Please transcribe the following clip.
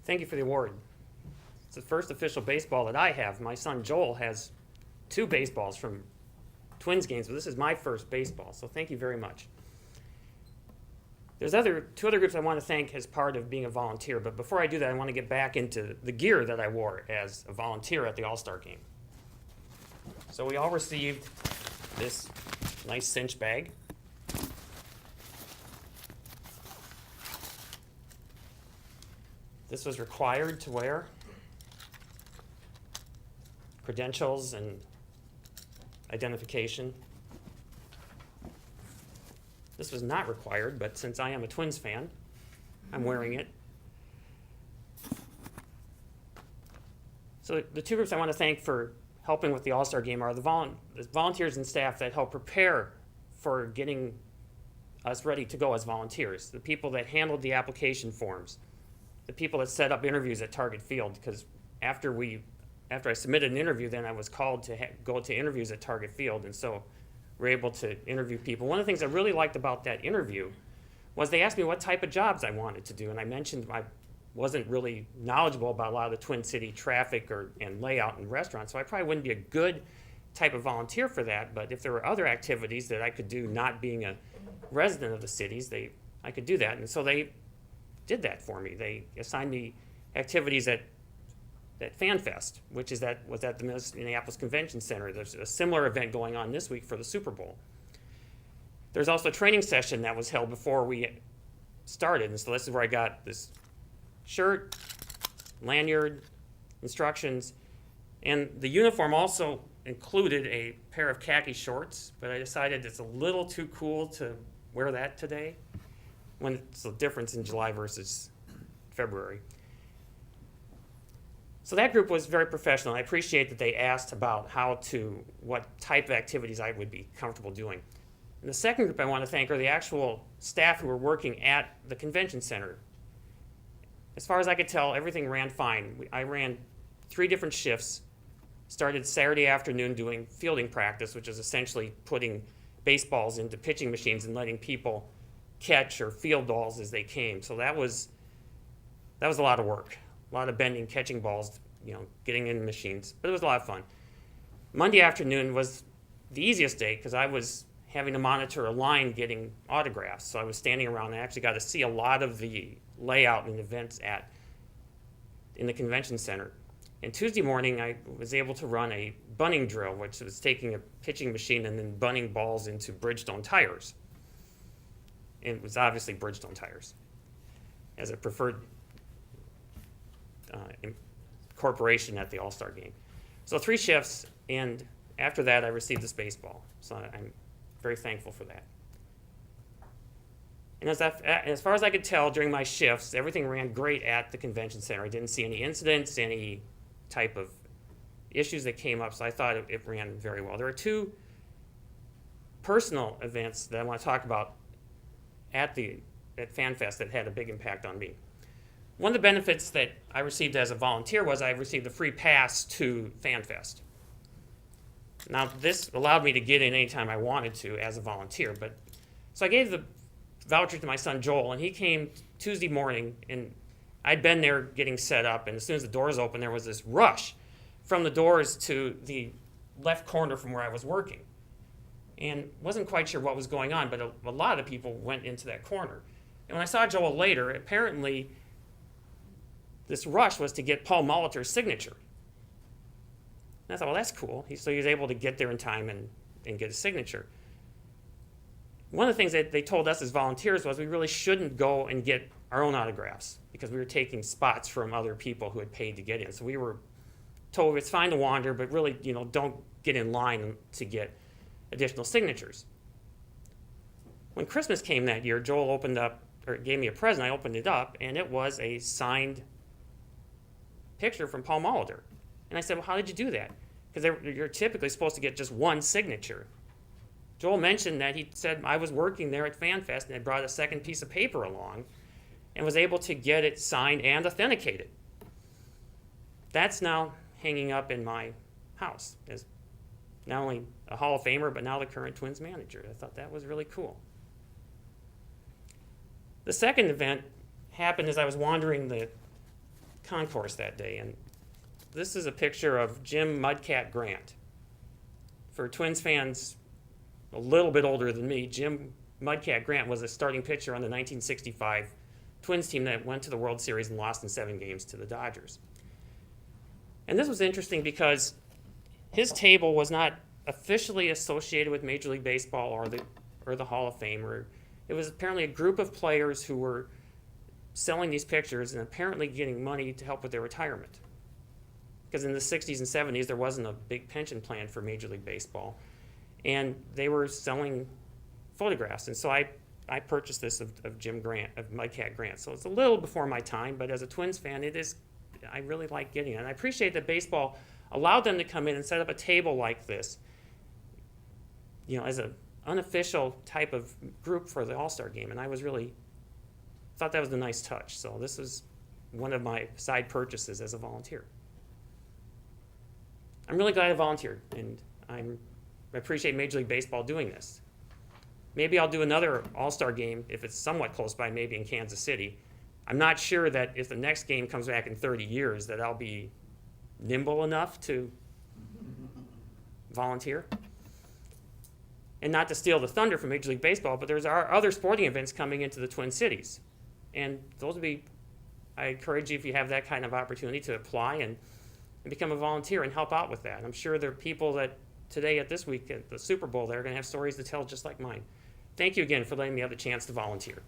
Thank you for the award. It's the first official baseball that I have. My son Joel has 2 baseballs from Twins games, but this is my first baseball, so thank you very much. There's 2 other groups I want to thank as part of being a volunteer, but before I do that, I want to get back into the gear that I wore as a volunteer at the All Star Game. So we all received this nice cinch bag. This was required to wear. Credentials and identification. This was not required, but since I am a Twins fan, I'm wearing it. So the 2 groups I want to thank for helping with the All-Star Game are the volunteers and staff that help prepare for getting us ready to go as volunteers, the people that handled the application forms, the people that set up interviews at Target Field, because after I submitted an interview, then I was called to go to interviews at Target Field, and so we're able to interview people. One of the things I really liked about that interview was they asked me what type of jobs I wanted to do, and I mentioned I wasn't really knowledgeable about a lot of the Twin City traffic and layout and restaurants, so I probably wouldn't be a good type of volunteer for that, but if there were other activities that I could do not being a resident of the cities, I could do that, and so they did that for me. They assigned me activities at FanFest, which was at the Minneapolis Convention Center. There's a similar event going on this week for the Super Bowl. There's also a training session that was held before we started, and so this is where I got this shirt, lanyard, instructions, and the uniform also included a pair of khaki shorts, but I decided it's a little too cool to wear that today when it's the difference in July versus February. So that group was very professional. I appreciate that they asked about what type of activities I would be comfortable doing. And the second group I want to thank are the actual staff who were working at the convention center. As far as I could tell, everything ran fine. I ran 3 different shifts, started Saturday afternoon doing fielding practice, which is essentially putting baseballs into pitching machines and letting people catch or field balls as they came. So that was a lot of work. A lot of bending, catching balls, getting in machines, but it was a lot of fun. Monday afternoon was the easiest day because I was having to monitor a line getting autographs. So I was standing around and I actually got to see a lot of the layout and events in the convention center. And Tuesday morning, I was able to run a bunning drill, which was taking a pitching machine and then bunning balls into Bridgestone tires. And it was obviously Bridgestone tires as a preferred corporation at the All Star Game. So 3 shifts, and after that I received this baseball. So I'm very thankful for that. And as far as I could tell during my shifts, everything ran great at the convention center. I didn't see any incidents, any type of issues that came up, so I thought it ran very well. There are 2 personal events that I want to talk about at FanFest that had a big impact on me. One of the benefits that I received as a volunteer was I received a free pass to FanFest. Now, this allowed me to get in anytime I wanted to as a volunteer, so I gave the voucher to my son Joel, and he came Tuesday morning, and I'd been there getting set up, and as soon as the doors opened, there was this rush from the doors to the left corner from where I was working. And wasn't quite sure what was going on, but a lot of people went into that corner. And when I saw Joel later, apparently this rush was to get Paul Molitor's signature. And I thought, well, that's cool. So he was able to get there in time and get his signature. One of the things that they told us as volunteers was we really shouldn't go and get our own autographs because we were taking spots from other people who had paid to get in. So we were told it's fine to wander, but really, don't get in line to get additional signatures. When Christmas came that year, Joel gave me a present. I opened it up, and it was a signed picture from Paul Molitor. And I said, well, how did you do that? Because you're typically supposed to get just one signature. Joel mentioned that he said I was working there at FanFest and had brought a second piece of paper along and was able to get it signed and authenticated. That's now hanging up in my house as not only a Hall of Famer, but now the current Twins manager. I thought that was really cool. The second event happened as I was wandering the concourse that day, and this is a picture of Jim Mudcat Grant. For Twins fans a little bit older than me, Jim Mudcat Grant was a starting pitcher on the 1965 Twins team that went to the World Series and lost in 7 games to the Dodgers. And this was interesting because his table was not officially associated with Major League Baseball or the Hall of Fame. It was apparently a group of players who were selling these pictures and apparently getting money to help with their retirement. Because in the 60s and 70s, there wasn't a big pension plan for Major League Baseball. And they were selling photographs. And so I purchased this of Jim Grant, of Mudcat Grant. So it's a little before my time, but as a Twins fan, I really like getting it. And I appreciate that baseball allowed them to come in and set up a table like this, as an unofficial type of group for the All Star Game. And I thought that was a nice touch. So this is one of my side purchases as a volunteer. I'm really glad I volunteered, and I appreciate Major League Baseball doing this. Maybe I'll do another All-Star game if it's somewhat close by, maybe in Kansas City. I'm not sure that if the next game comes back in 30 years that I'll be nimble enough to volunteer. And not to steal the thunder from Major League Baseball, but there's other sporting events coming into the Twin Cities. And I encourage you, if you have that kind of opportunity, to apply and become a volunteer and help out with that. I'm sure there are people that today at this week at the Super Bowl that are going to have stories to tell just like mine. Thank you again for letting me have the chance to volunteer.